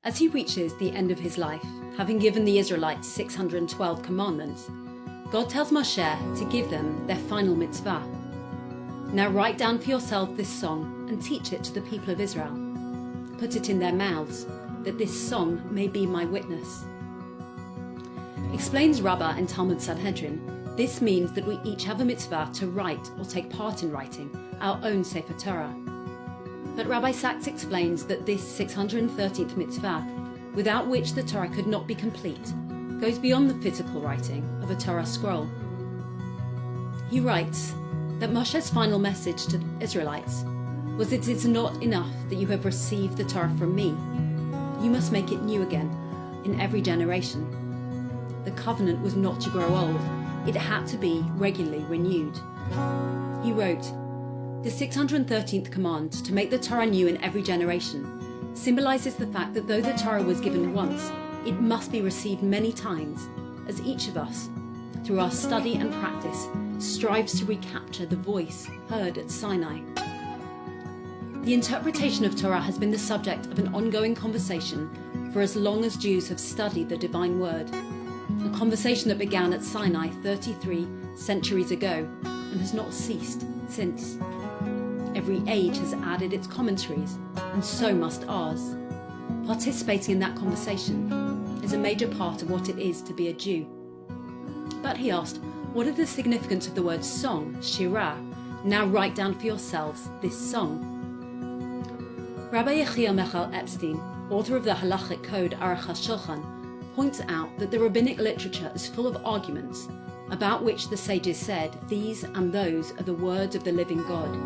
As he reaches the end of his life, having given the Israelites 612 commandments, God tells Moshe to give them their final mitzvah. Now write down for yourself this song and teach it to the people of Israel. Put it in their mouths, that this song may be my witness. Explains Rabbah and Talmud Sanhedrin, this means that we each have a mitzvah to write or take part in writing our own Sefer Torah. But Rabbi Sachs explains that this 613th mitzvah, without which the Torah could not be complete, goes beyond the physical writing of a Torah scroll. He writes that Moshe's final message to the Israelites was that it is not enough that you have received the Torah from me. You must make it new again in every generation. The covenant was not to grow old. It had to be regularly renewed. He wrote, the 613th command to make the Torah new in every generation symbolizes the fact that though the Torah was given once, it must be received many times, as each of us, through our study and practice, strives to recapture the voice heard at Sinai. The interpretation of Torah has been the subject of an ongoing conversation for as long as Jews have studied the divine word, a conversation that began at Sinai 33 centuries ago and has not ceased since. Every age has added its commentaries, and so must ours. Participating in that conversation is a major part of what it is to be a Jew. But he asked, what is the significance of the word song, shirah? Now write down for yourselves this song. Rabbi Yechiel Michal Epstein, author of the halachic code Aruch HaShulchan, points out that the rabbinic literature is full of arguments about which the sages said these and those are the words of the living God.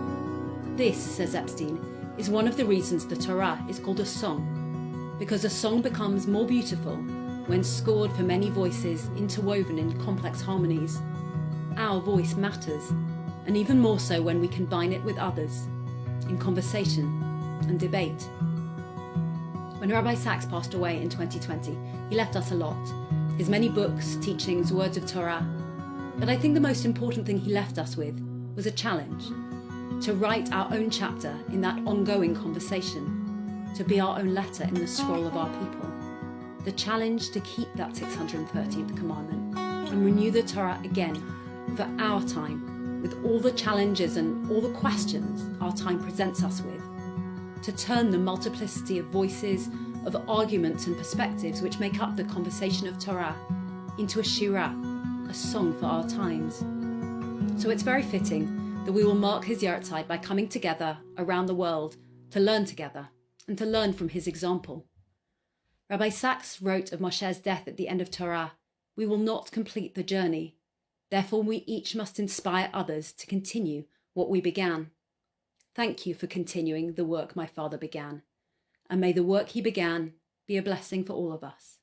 This, says Epstein, is one of the reasons the Torah is called a song, because a song becomes more beautiful when scored for many voices interwoven in complex harmonies. Our voice matters, and even more so when we combine it with others, in conversation and debate. When Rabbi Sachs passed away in 2020, he left us a lot. His many books, teachings, words of Torah. But I think the most important thing he left us with was a challenge. To write our own chapter in that ongoing conversation. To be our own letter in the scroll of our people. The challenge to keep that 613th commandment and renew the Torah again for our time, with all the challenges and all the questions our time presents us with. To turn the multiplicity of voices, of arguments and perspectives which make up the conversation of Torah into a shirah, a song for our times. So it's very fitting that we will mark his Yahrzeit by coming together around the world to learn together and to learn from his example. Rabbi Sachs wrote of Moshe's death at the end of Torah, we will not complete the journey. Therefore we each must inspire others to continue what we began. Thank you for continuing the work my father began, and may the work he began be a blessing for all of us.